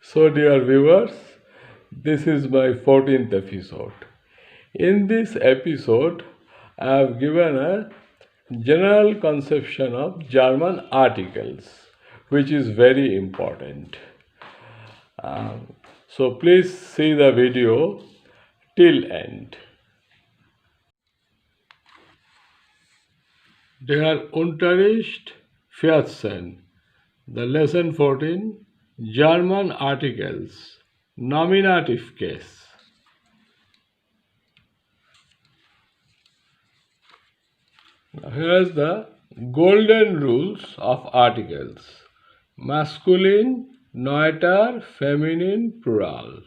So, dear viewers, this is my 14th episode. In this episode, I have given a general conception of German articles, which is very important. So, please see the video till end. Der Unterricht 14, the lesson 14, German articles, nominative case. Now here is the golden rules of articles. Masculine, neuter, feminine, plural.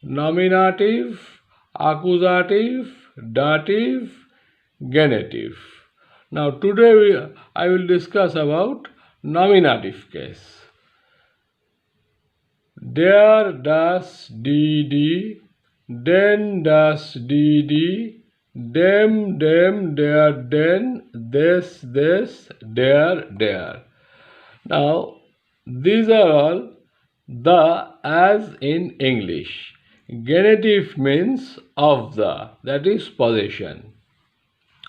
Nominative, accusative, dative, genitive. Now today I will discuss about nominative case. Der, das, die, den, das, die, dem, der, den, des, der. Now, these are all the as in English. Genitive means of the, that is possession.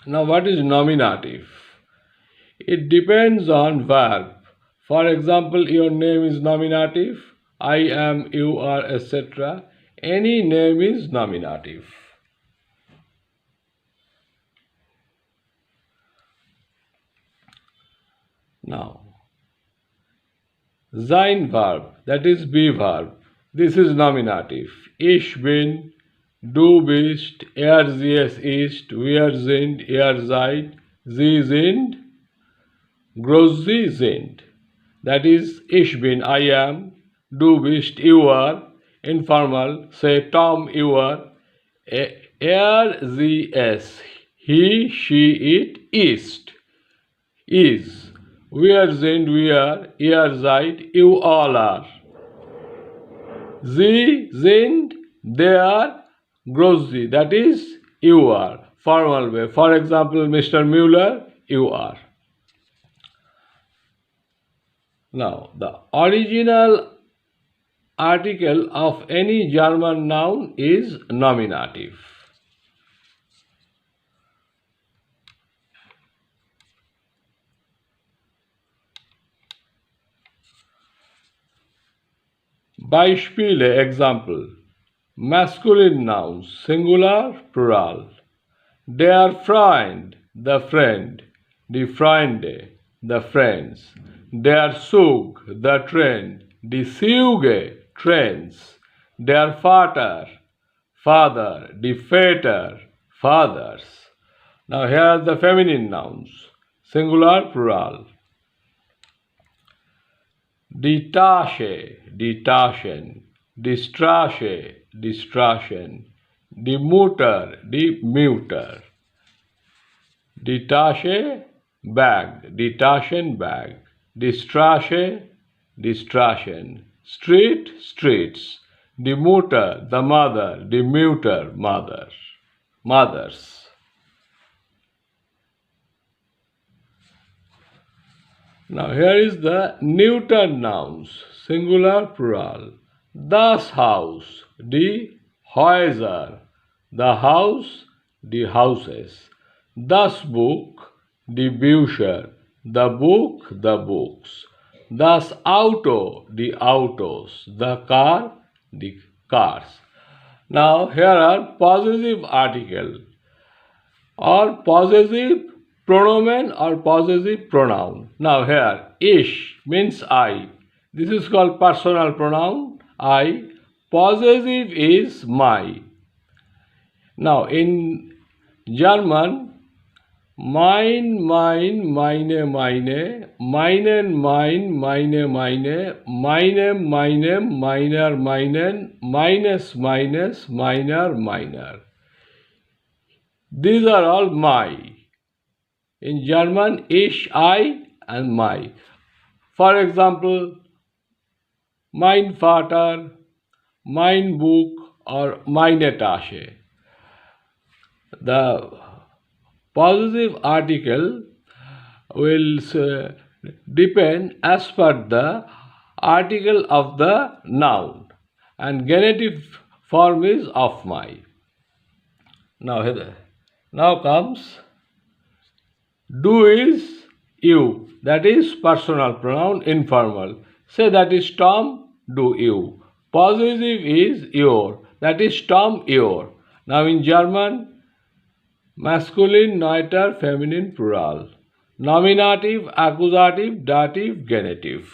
Now, what is nominative? It depends on verb. For example, your name is nominative, I am, you are, etc. Any name is nominative. Now, sein verb, that is be verb. This is nominative. Ich bin, du bist, sie es ist, wir sind, ihr seid, sie sind, sie sind. That is ich bin, I am, du bist, you are. Informal, say Tom, you are. Sie es, he, she, it, ist, is. Wir sind, we are, ihr seid, you all are. Sie sind, they are, sie, that is, you are. Formal way. For example, Mr. Müller, you are. Now, the original article of any German noun is nominative. Beispiele, example. Masculine nouns, singular, plural. Der Freund, the friend. Die Freunde, the friends. Der Zug, the train. Die Züge, trains. Der Vater, father. Die Väter, fathers. Now here are the feminine nouns, singular, plural. Die Tasche, die Taschen. Die Straße, die Straßen. Die Mutter, die Mütter. Die Tasche, bag. Die Taschen, bag. Die Straße, die Straßen. Street, streets. Die Mutter, the mother. Die Mütter, mother. Mothers. Now here is the neuter nouns, singular, plural. Das Haus, die Häuser. The house, die houses. Das Buch, die Bücher. The book, the books. Das Auto, the autos. The car, the cars. Now here are possessive article or possessive pronomen or possessive pronoun. Now here, ich means I. This is called personal pronoun, I. Possessive is my. Now in German, mein, meine, meinen, meiner, meinem, meiner, meinen, meines, meiner, meiner. These are all my. In German, ich, I, and my. For example, mein Vater, mein Buch, or meine Tasche. The possessive article will depend as per the article of the noun, and genitive form is of my. Now comes do is you, that is personal pronoun informal. Say that is Tom, do you. Possessive is your, that is Tom, your. Now in German, masculine, neuter, feminine, plural. Nominative, accusative, dative, genitive.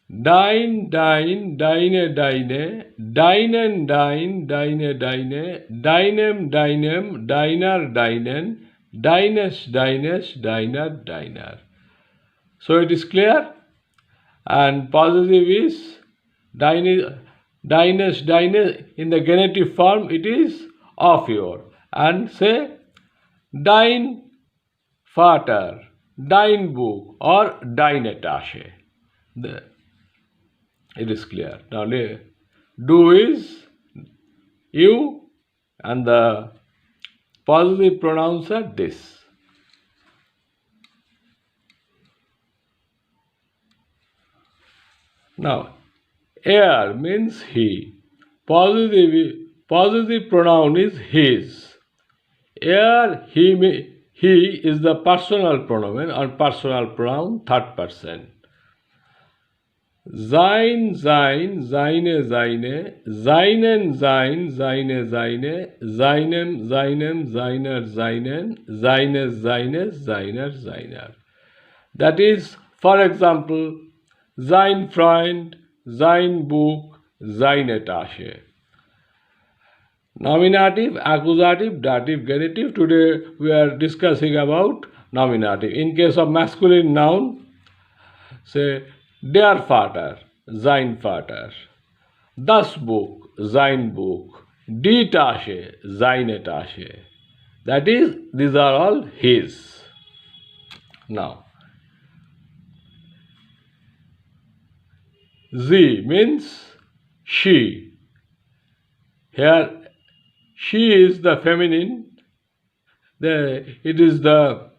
Dine, dine, dine, dine, dinen, dine, dine, dine, dinem, dinem, diner, dinen, dines, dines, diner, diner. So it is clear. And possessive is dine, dines, dine. In the genitive form, it is of your. And say dine Vater, dine book, or dine Tasche. It is clear. Now, do is you, and the possessive pronouns are this. Now, er means he. Possessive pronoun is his. Er, he is the personal pronoun or personal pronoun, third person. Sein, sein, seine, seine, seinen, sein, seine, seine, seinem, seinem, seiner, seinen, seines, seines, seiner, seiner. That is, for example, sein Freund, sein Buch, seine Tasche. Nominative, accusative, dative, genitive. Today we are discussing about nominative. In case of masculine noun, say der Vater, sein Vater. Das Buch, sein Buch. Die Tasche, seine Tasche. That is, these are all his. Now, sie means she. Here, she is the feminine. It is the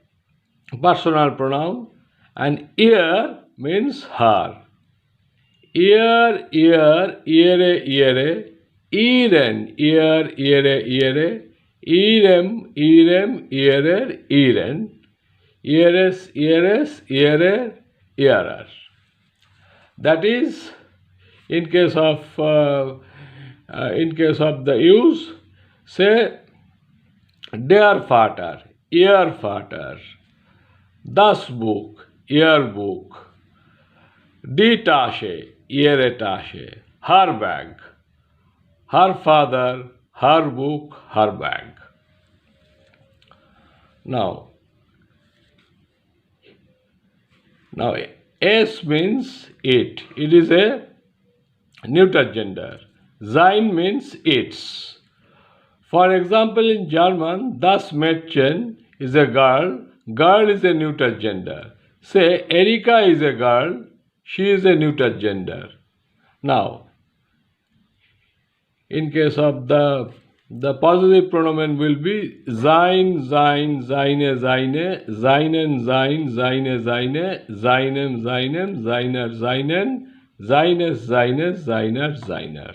personal pronoun. And ihr means her. Ihr, ihr, ihre, ihre. Ihren, ihr, ihre, ihre. Irem, irem, ihrer, ihren. Ihres, ihres, ihrer, ihrer. That is, in case of the use, say der Vater, ihr Vater, das Buch, ihr Buch, die Tasche, ihre Tasche, her bag, her father, her book, her bag. Now es means it. It is a neuter gender. Sein means its. For example, in German, das Mädchen is a girl. Girl is a neuter gender. Say, Erika is a girl. She is a neuter gender. Now, in case of the possessive pronoun will be sein, sein, seine, seine, seinen, sein, seine, seine, seinem, seinem, seiner, seinen, seines, seines, seiner, seiner.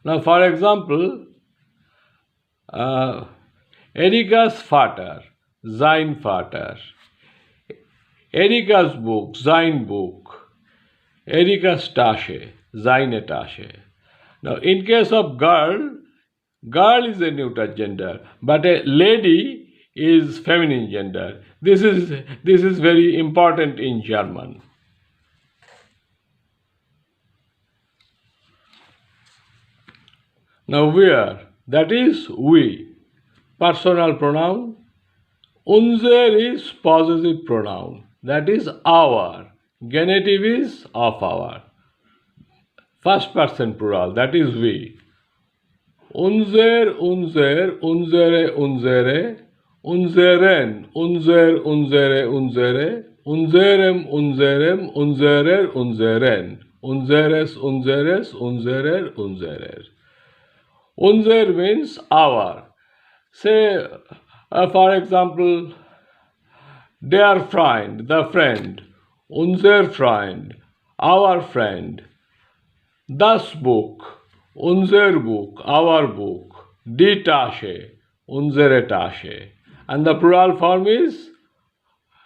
Now, for example, Erika's Vater, sein Vater. Erika's Buch, sein Buch. Erika's Tasche, seine Tasche. Now, in case of girl, girl is a neuter gender, but a lady is feminine gender. This is very important in German. Now, where, that is we. Personal pronoun. Unser is possessive pronoun. That is our. Genitive is of our. First person plural. That is we. Unser, unser, unsere, unsere. Unseren, unser, unsere, unsere. Unserem, unserem, unserer, unseren. Unseres, unseres, unserer, unserer. Unser means our. Say, for example, Der Freund, the friend. Unser Freund, our friend. Das Buch, unser Buch, our book. Die Tasche, unsere Tasche. And the plural form is,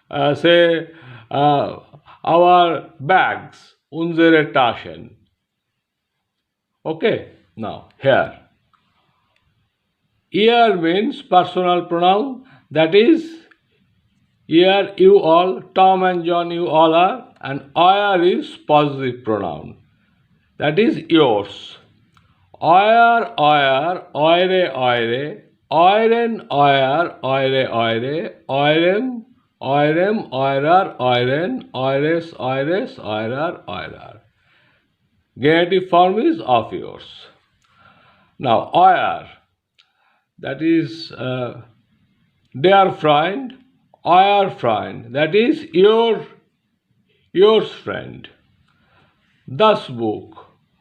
say, our bags, unsere Taschen. Okay, now here. Ihr means personal pronoun, that is, here you all, Tom and John you all are, and euer is possessive pronoun, that is yours. Euer, eure, euren, eure, eurem, eurer, euren, eures, eurer. Genitive form is of yours. Now, euer, that is their friend, euer friend, that is yours friend. Das Buch,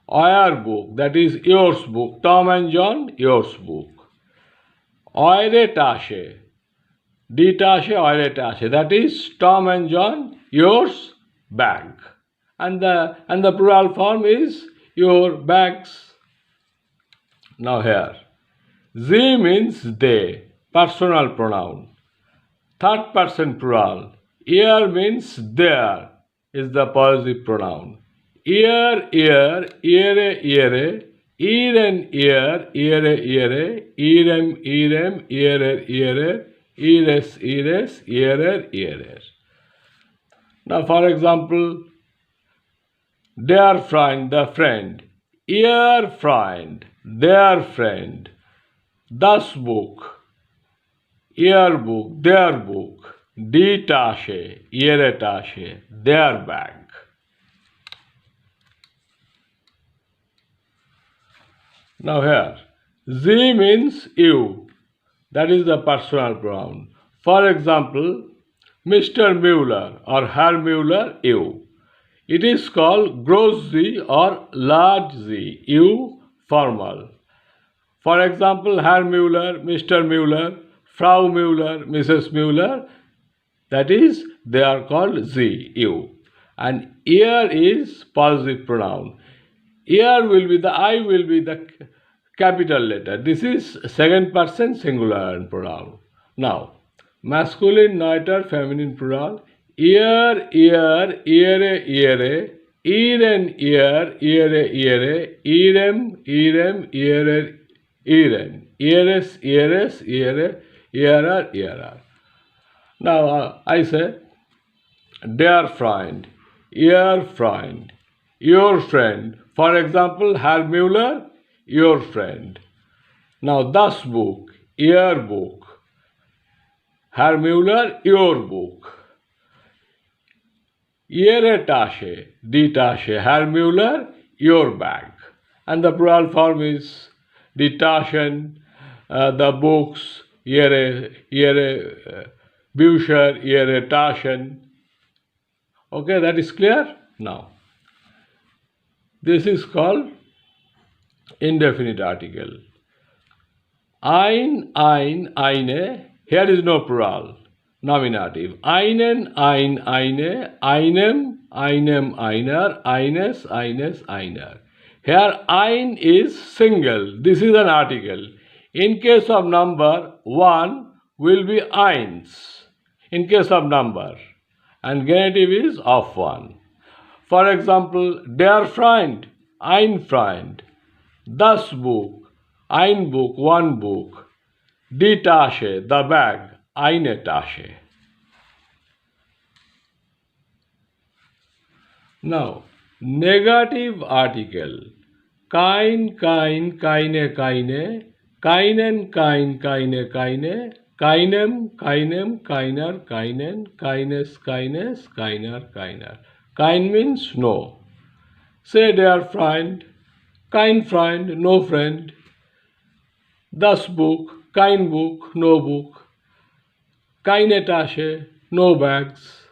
euer book, that is yours book. Tom and John, yours book. Eure Tasche, die Tasche, eure Tasche, that is Tom and John, yours bag. And the plural form is your bags. Now here, sie means they, personal pronoun. Third person plural. Ihr means there is the possessive pronoun. Ihr, ihre, ihren, ihre, irem, ihrer, ihres, ihrer. Now for example, der Freund, the friend. Ihr Freund, their friend. Das Buch, ihr book, their book. Die Tasche, ihre Tasche, their bag. Now here, sie means you, that is the personal pronoun. For example, Mr. Müller or Herr Müller, you. It is called gross Z or large Z, you, formal. For example, Herr Müller, Mr. Müller, Frau Müller, Mrs. Müller, that is, they are called Z, you. And ihr is possessive pronoun. Here will be the I will be the capital letter. This is second person singular pronoun. Now, masculine neuter feminine plural. Ihr, ihre, iren, ihre, irem, iren, ihres, ihrer. Now I say, dear friend, your friend, your friend. For example, Herr Müller, your friend. Now, das Buch, your book. Herr Müller, your book. Ihre Tasche, die Tasche. Herr Müller, your bag. And the plural form is die Taschen, the books, ihre Bücher, ihre Taschen. Okay, that is clear? Now, this is called indefinite article. Eine, here is no plural, nominative. Einen, eine, einem, einer, eines, einer. Here, ein is single. This is an article. In case of number, one will be eins. In case of number. And genitive is of one. For example, der Freund, ein Freund. Das Buch, ein Buch, one book. Die Tasche, the bag, eine Tasche. Now, negative article. Kein, keine, keinen, keine, keinem, keiner, keinen, keines, keiner. Kein means no. Say dear friend, kein Freund, no friend. Das Buch, kein Buch, no book. Keine Tasche, no bags.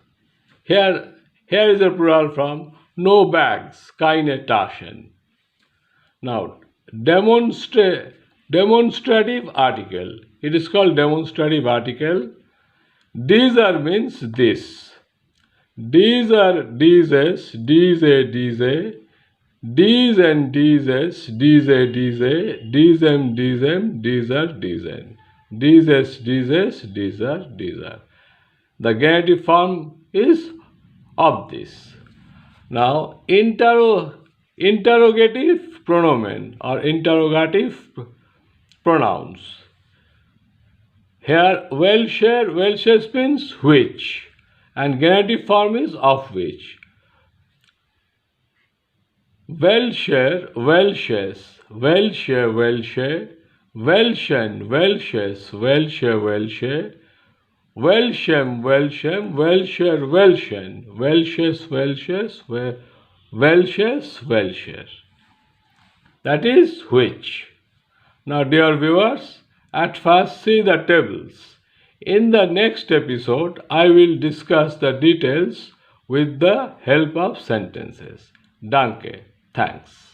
Here is a plural form, no bags, keine Taschen. Now, demonstrative article. It is called demonstrative article. These are means this. These are these, these a, these and these, these a, these a, these m, these m, these are these n. These, these are, these are. The genitive form is of this. Now, interrogative pronomen or interrogative pronouns. Here, Welshire means which, and genitive form is of which. Welshire, Welshes, Welshire, Welshire, Welshen, Welshes, Welshire, Welshire, Welsham, Welsham, Welshire, Welshen, Welshes, Welshes, Welshes, Welshire. That is which. Now, dear viewers, at first see the tables. In the next episode, I will discuss the details with the help of sentences. Danke. Thanks.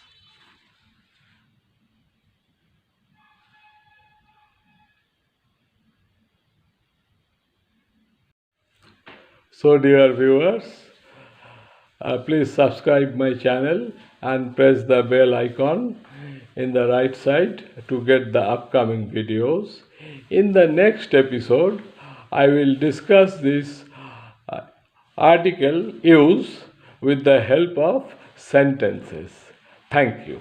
So, dear viewers, please subscribe my channel and press the bell icon in the right side to get the upcoming videos. In the next episode, I will discuss this article use with the help of sentences. Thank you.